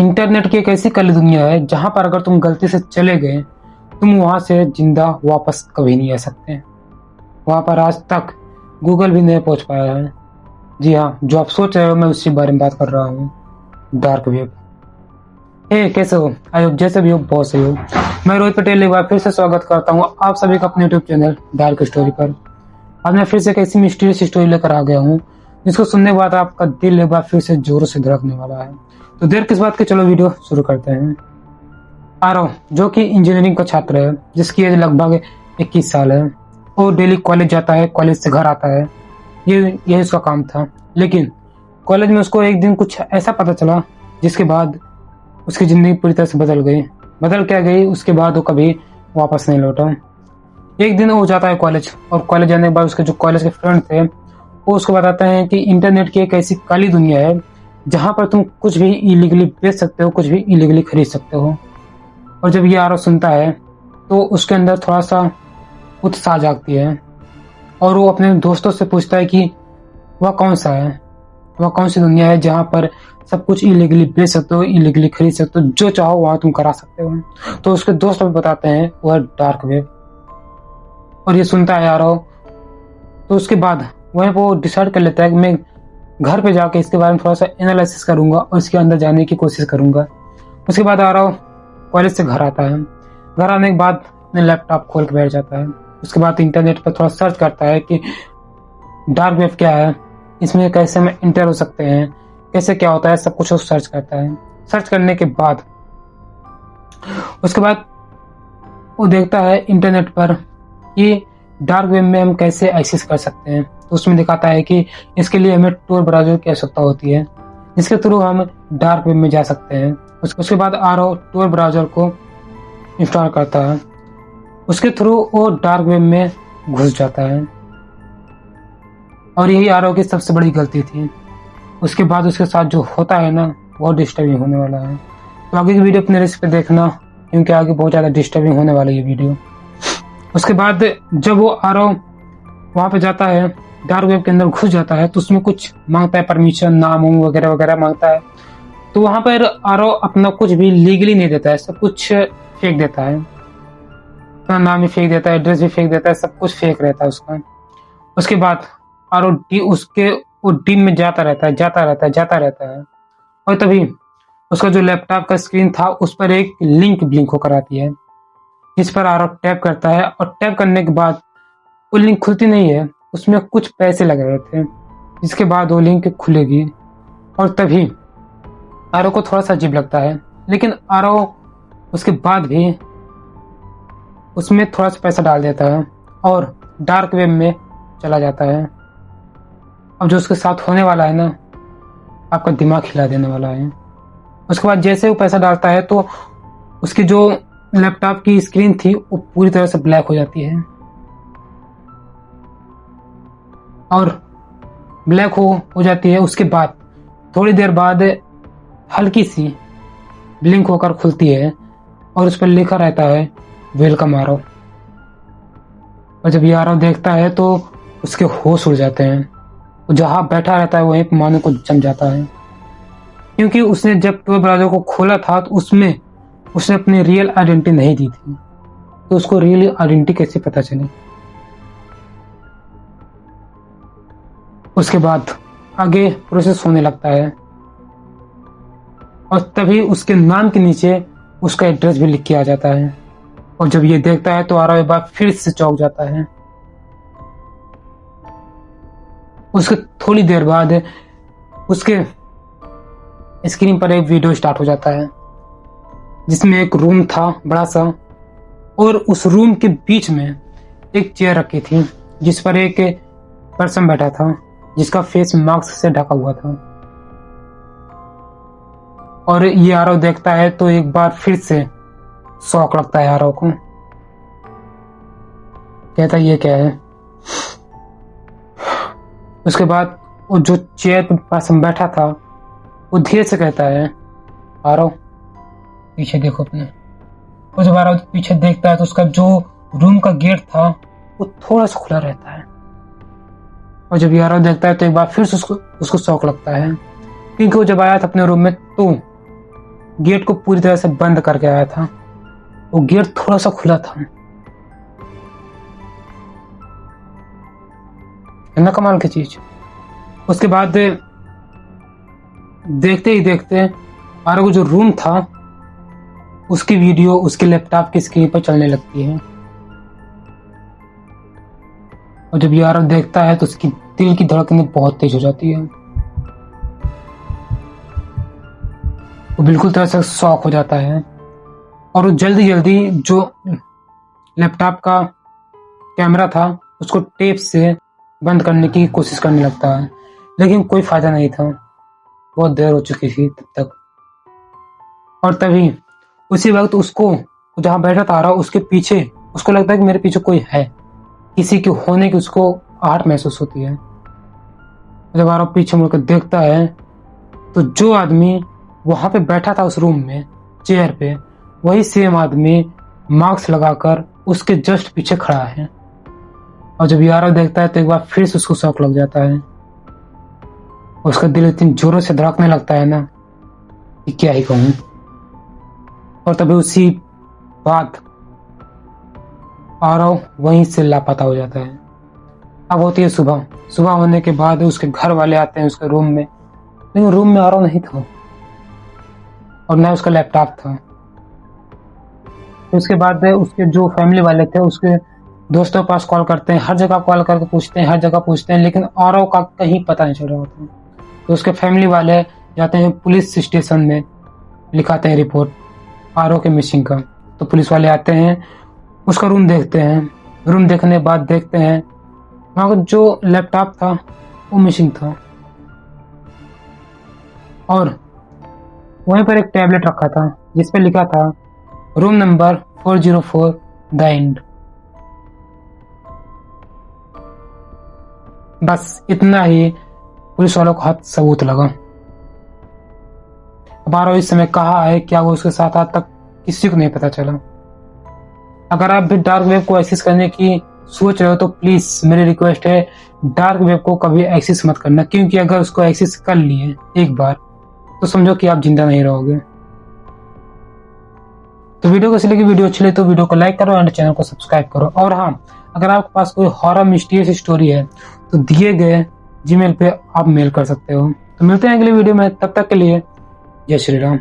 Internet की एक ऐसी कली दुनिया है जहां पर अगर तुम गलती से चले गए तुम वहां से जिंदा वापस कभी नहीं आ सकते। वहां पर आज तक गूगल भी नहीं पहुंच पाया है। जी हाँ, जो आप सोच रहे हो मैं उसी बारे में बात कर रहा हूँ, डार्क वेब। हे कैसे हो? आई होप जैसे भी हो बहुत सही हो। मैं रोहित पटेल एक बार फिर से स्वागत करता हूँ आप सभी का अपने यूट्यूब चैनल डार्क स्टोरी पर। आज मैं फिर से एक ऐसी मिस्टीरियस स्टोरी लेकर आ गया हूँ जिसको सुनने के बाद आपका दिल एक बार फिर से जोरों से धड़कने वाला है। तो देर किस बात की, चलो वीडियो शुरू करते हैं। आरव जो कि इंजीनियरिंग का छात्र है, जिसकी एज लगभग 21 साल है। वो डेली कॉलेज जाता है, कॉलेज से घर आता है, यही उसका काम था। लेकिन कॉलेज में उसको एक दिन कुछ ऐसा पता चला जिसके बाद उसकी जिंदगी पूरी तरह से बदल गई। बदल क्या गई, उसके बाद वो कभी वापस नहीं लौटा। एक दिन वो जाता है कॉलेज, और कॉलेज जाने के बाद उसके जो कॉलेज के फ्रेंड थे वो उसको बताते हैं कि इंटरनेट की एक ऐसी काली दुनिया है जहां पर तुम कुछ भी इलीगली बेच सकते हो, कुछ भी इलीगली खरीद सकते हो। और जब ये आरव सुनता है तो उसके अंदर थोड़ा सा उत्साह जागती है और वो अपने दोस्तों से पूछता है कि वह कौन सा है, वह कौन सी दुनिया है जहां पर सब कुछ इलीगली बेच सकते हो, इलीगली खरीद सकते हो, जो चाहो वहां तुम करा सकते हो। तो उसके दोस्त भी बताते हैं वह डार्क वेब। और ये सुनता है आरव, तो उसके बाद वह वो डिसाइड कर लेता है कि मैं घर पे जाके इसके बारे में थोड़ा सा एनालिसिस करूंगा और इसके अंदर जाने की कोशिश करूंगा। उसके बाद आरव कॉलेज से घर आता है। घर आने के बाद अपने लैपटॉप खोल के बैठ जाता है। उसके बाद इंटरनेट पर थोड़ा सर्च करता है कि डार्क वेब क्या है, इसमें कैसे हम एंटर हो सकते हैं, कैसे क्या होता है, सब कुछ वो सर्च करता है। सर्च करने के बाद उसके बाद वो देखता है इंटरनेट पर कि डार्क वेब में हम कैसे एक्सेस कर सकते हैं। तो उसमें दिखाता है कि इसके लिए हमें टोर ब्राउज़र की आवश्यकता होती है, जिसके थ्रू हम डार्क वेब में जा सकते हैं। उसके बाद आरओ टोर ब्राउज़र को इंस्टॉल करता है। उसके थ्रू वो डार्क वेब में घुस जाता है और यही आरओ की सबसे बड़ी गलती थी। उसके बाद उसके साथ जो होता है ना, बहुत डिस्टर्बिंग होने वाला है। तो आगे की वीडियो अपने रिस्क पे देखना, क्योंकि आगे बहुत ज़्यादा डिस्टर्बिंग होने वाला है ये वीडियो। उसके बाद जब वो आरओ वहाँ पे जाता है, डार्क वेब के अंदर घुस जाता है, तो उसमें कुछ मांगता है, परमिशन, नाम वगैरह वगैरह मांगता है। तो वहाँ पर आरओ अपना कुछ भी लीगली नहीं देता है, सब कुछ फेक देता है। अपना नाम भी फेक देता है, एड्रेस भी फेक देता है, सब कुछ फेक रहता है उसका। उसके बाद आरओ उसके वो टीम में जाता रहता है। और तभी उसका जो लैपटॉप का स्क्रीन था उस पर एक लिंक ब्लिंक होकर आती है, जिस पर आरव टैप करता है। और टैप करने के बाद वो लिंक खुलती नहीं है, उसमें कुछ पैसे लगे रहे थे, जिसके बाद वो लिंक खुलेगी। और तभी आरव को थोड़ा सा अजीब लगता है, लेकिन आरव उसके बाद भी उसमें थोड़ा सा पैसा डाल देता है और डार्क वेब में चला जाता है। अब जो उसके साथ होने वाला है ना, आपका दिमाग हिला देने वाला है। उसके बाद जैसे वो पैसा डालता है तो उसकी जो लैपटॉप की स्क्रीन थी वो पूरी तरह से ब्लैक हो जाती है, और ब्लैक हो जाती है। उसके बाद थोड़ी देर बाद हल्की सी ब्लिंक होकर खुलती है और उस पर लिखा रहता है वेलकम आरव। और जब ये आरव देखता है तो उसके होश उड़ जाते हैं। वो जहाँ बैठा रहता है वहीं मानो को जम जाता है, क्योंकि उसने जब टोर ब्राउज़र को खोला था तो उसमें उसने अपनी रियल आइडेंटिटी नहीं दी थी। तो उसको रियल आइडेंटिटी कैसे पता चले। उसके बाद आगे प्रोसेस होने लगता है, और तभी उसके नाम के नीचे उसका एड्रेस भी लिख के आ जाता है। और जब ये देखता है तो आरव एक बार फिर से चौंक जाता है। उसके थोड़ी देर बाद उसके स्क्रीन पर एक वीडियो स्टार्ट हो जाता है, जिसमें एक रूम था बड़ा सा, और उस रूम के बीच में एक चेयर रखी थी जिस पर एक पर्सन बैठा था जिसका फेस मास्क से ढका हुआ था। और ये आरव देखता है तो एक बार फिर से शौक लगता है आरव को। कहता है ये क्या है। उसके बाद वो जो चेयर पर पर्सन बैठा था वो धीरे से कहता है आरव पीछे देखो अपने। और जब आरव पीछे देखता है तो उसका जो रूम का गेट था वो थोड़ा सा खुला रहता है। और जब ये आरव देखता है तो एक बार फिर से उसको शौक लगता है, क्योंकि वो जब आया था अपने रूम में तो गेट को पूरी तरह से बंद करके आया था। वो गेट थोड़ा सा खुला था। है ना कमाल की चीज। उसके बाद देखते ही देखते आरव को जो रूम था उसकी वीडियो उसके लैपटॉप की स्क्रीन पर चलने लगती है। और जब ये आरव देखता है तो उसकी दिल की धड़कनें बहुत तेज हो जाती है। वो बिल्कुल तरह से शॉक हो जाता है और वो जल्दी जल्दी जो लैपटॉप का कैमरा था उसको टेप से बंद करने की कोशिश करने लगता है, लेकिन कोई फायदा नहीं था। बहुत देर हो चुकी थी तब तक। और तभी उसी वक्त उसको जहां बैठा था आरव उसके पीछे उसको लगता है कि मेरे पीछे कोई है, किसी के होने की उसको आहट महसूस होती है। जब आरव पीछे मुड़कर देखता है तो जो आदमी वहां पे बैठा था उस रूम में चेयर पे, वही सेम आदमी मास्क लगाकर उसके जस्ट पीछे खड़ा है। और जब आरव देखता है तो एक बार फिर से उसको शौक लग जाता है। उसका दिल इतनी जोरों से धड़कने लगता है ना कि क्या ही कहूं। और तभी उसी बात आरव वहीं से लापता हो जाता है। अब होती है सुबह। सुबह होने के बाद उसके घर वाले आते हैं उसके रूम में, लेकिन रूम में आरव नहीं था और न उसका लैपटॉप था। उसके बाद उसके जो फैमिली वाले थे उसके दोस्तों के पास कॉल करते हैं, हर जगह कॉल करके पूछते हैं, हर जगह पूछते हैं, लेकिन आरव का कहीं पता नहीं चल रहा होता। तो उसके फैमिली वाले जाते हैं पुलिस स्टेशन में, लिखाते हैं रिपोर्ट आरव के मिसिंग का। तो पुलिस वाले आते हैं, उसका रूम देखते हैं। रूम देखने के बाद देखते हैं वहां का जो लैपटॉप था वो मिसिंग था और वहीं पर एक टैबलेट रखा था जिस पर लिखा था रूम नंबर 404 द एंड। बस इतना ही पुलिस वालों को हाथ सबूत लगा। अब आरव इस समय कहाँ है, क्या वो उसके साथ आज तक किसी को नहीं पता चला। अगर आप भी डार्क वेब को एक्सेस करने की सोच रहे हो तो प्लीज मेरी रिक्वेस्ट है डार्क वेब को कभी एक्सेस मत करना, क्योंकि अगर उसको एक्सेस कर लिए एक बार तो समझो कि आप जिंदा नहीं रहोगे। तो वीडियो को इसलिए कि वीडियो अच्छी लगे तो वीडियो को लाइक करो एंड चैनल को सब्सक्राइब करो। और हाँ, अगर आपके पास कोई हॉरर मिस्टीरियस स्टोरी है तो दिए गए जीमेल पे आप मेल कर सकते हो। तो मिलते हैं अगले वीडियो में, तब तक के लिए जय श्री राम।